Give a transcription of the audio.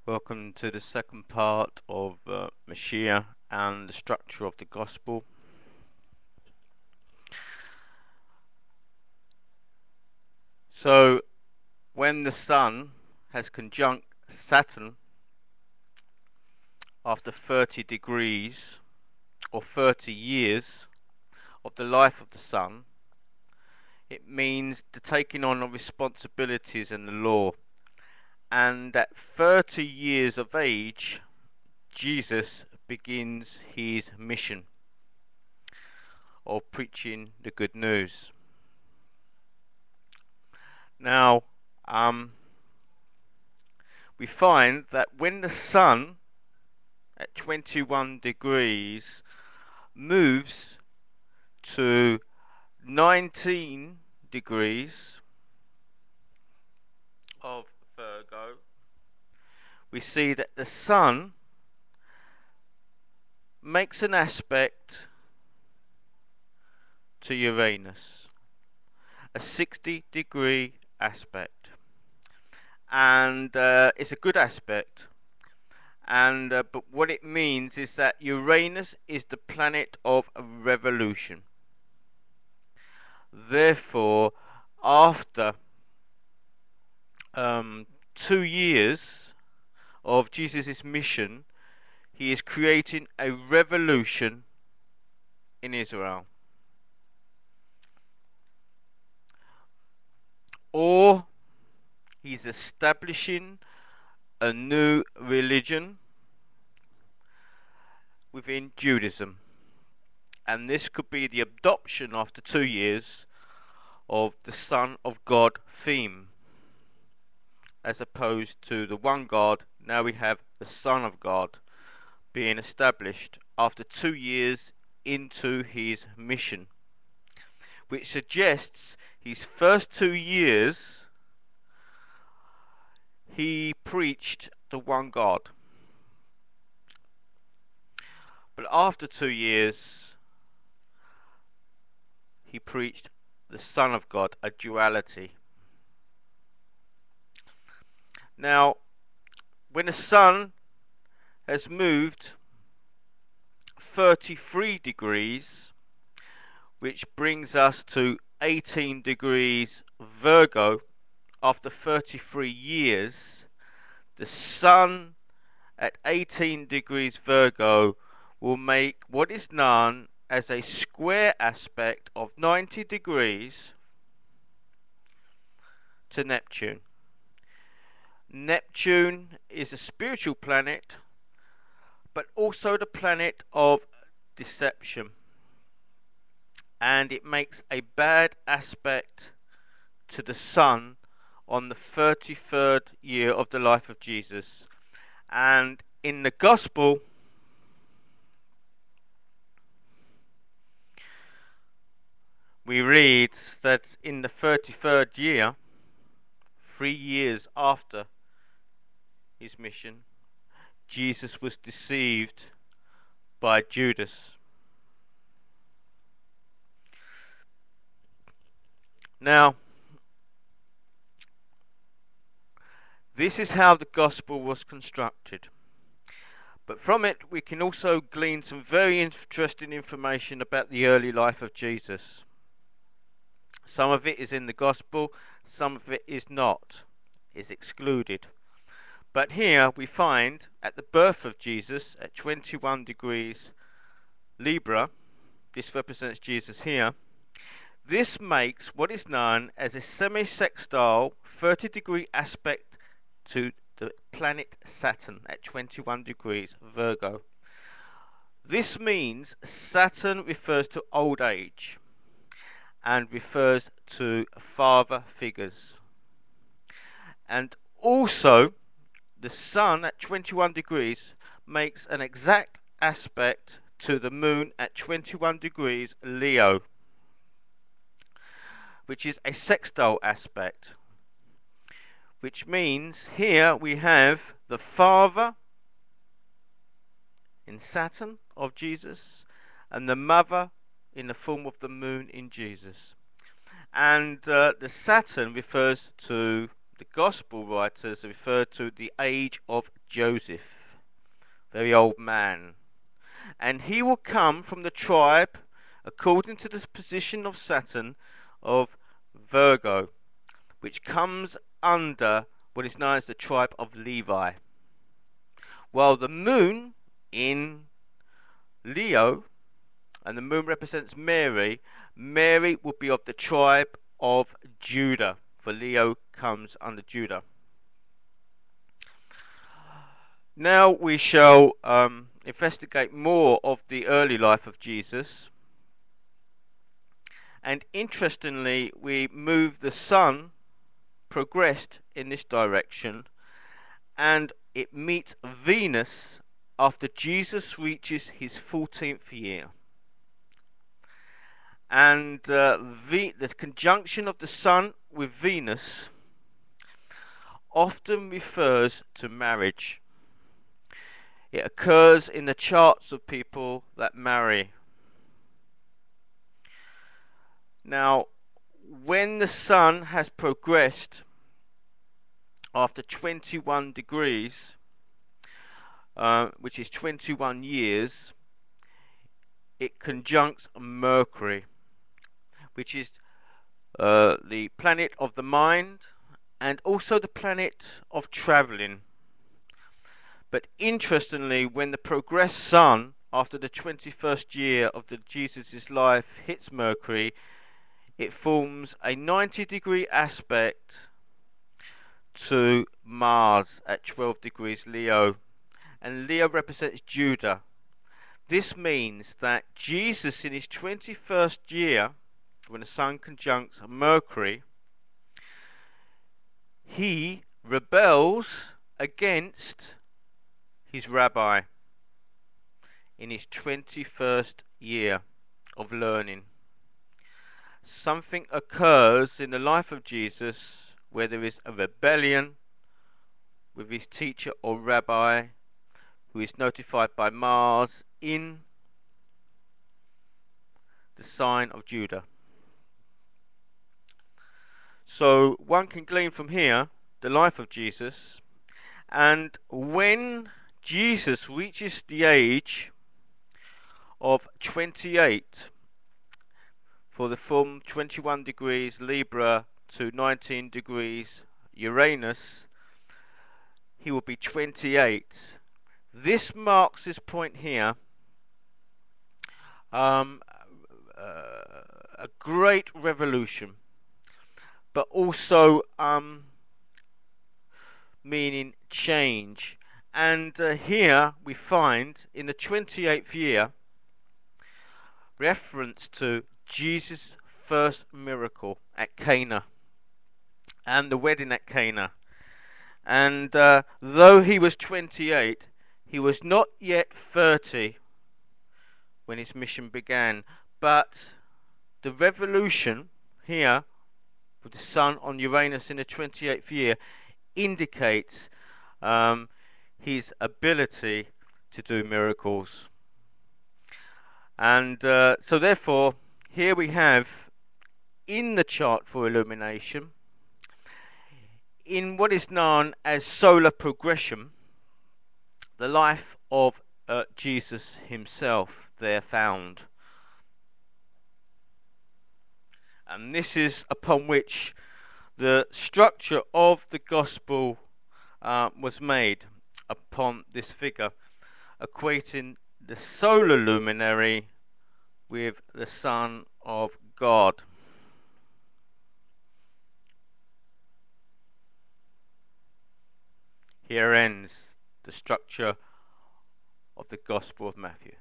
Welcome to the second part of Mashiach and the structure of the Gospel. So, when the Sun has conjunct Saturn after 30 degrees or 30 years of the life of the Sun, it means the taking on of responsibilities and the law. And at 30 years of age, Jesus begins his mission of preaching the good news. Now, we find that when the Sun at 21 degrees moves to 19 degrees of Virgo, we see that the Sun makes an aspect to Uranus, a 60-degree aspect, and it's a good aspect. And but what it means is that Uranus is the planet of revolution. Therefore, after 2 years of Jesus' mission, he is creating a revolution in Israel. Or he's establishing a new religion within Judaism. And this could be the adoption after 2 years of the Son of God theme. As opposed to the one God, now we have the Son of God being established after 2 years into his mission, which suggests his first 2 years he preached the one God, but after 2 years he preached the Son of God, a duality. Now, when the Sun has moved 33 degrees, which brings us to 18 degrees Virgo, after 33 years, the Sun at 18 degrees Virgo will make what is known as a square aspect of 90 degrees to Neptune. Neptune is a spiritual planet, but also the planet of deception. And it makes a bad aspect to the Sun on the 33rd year of the life of Jesus. And in the Gospel, we read that in the 33rd year, 3 years after his mission, Jesus was deceived by Judas. Now, this is how the Gospel was constructed. But from it we can also glean some very interesting information about the early life of Jesus. Some of it is in the Gospel, some of it is not, is excluded. But here we find at the birth of Jesus at 21 degrees Libra, this represents Jesus here, this makes what is known as a semi-sextile 30-degree aspect to the planet Saturn at 21 degrees Virgo. This means Saturn refers to old age and refers to father figures. And also, the Sun at 21 degrees makes an exact aspect to the Moon at 21 degrees Leo, which is a sextile aspect, which means here we have the father in Saturn of Jesus and the mother in the form of the Moon in Jesus. And the Saturn refers to, the Gospel writers refer to the age of Joseph, very old man. And he will come from the tribe, according to the position of Saturn, of Virgo, which comes under what is known as the tribe of Levi. While the moon in Leo, and the moon represents Mary, Mary will be of the tribe of Judah, for Leo comes under Judah. Now we shall investigate more of the early life of Jesus. And interestingly, we move the sun, progressed in this direction, and it meets Venus after Jesus reaches his 14th year. And the conjunction of the sun with Venus often refers to marriage. It occurs in the charts of people that marry. Now, when the sun has progressed after 21 degrees, which is 21 years, it conjuncts Mercury, which is the planet of the mind and also the planet of travelling. But interestingly, when the progressed sun, after the 21st year of Jesus' life, hits Mercury, it forms a 90-degree aspect to Mars at 12 degrees Leo. And Leo represents Judah. This means that Jesus, in his 21st year, when the sun conjuncts Mercury, he rebels against his rabbi in his 21st year of learning. Something occurs in the life of Jesus where there is a rebellion with his teacher or rabbi, who is notified by Mars in the sign of Judah. So one can glean from here the life of Jesus, and when Jesus reaches the age of 28, from 21 degrees Libra to 19 degrees Uranus, he will be 28. This marks this point here a great revolution, but also meaning change. And here we find in the 28th year reference to Jesus' first miracle at Cana and the wedding at Cana. And though he was 28, he was not yet 30 when his mission began. But the revolution here with the sun on Uranus in the 28th year indicates his ability to do miracles. And so therefore, here we have in the chart for illumination, in what is known as solar progression, the life of Jesus himself there found. And this is upon which the structure of the gospel was made, upon this figure, equating the solar luminary with the Son of God. Here ends the structure of the Gospel of Matthew.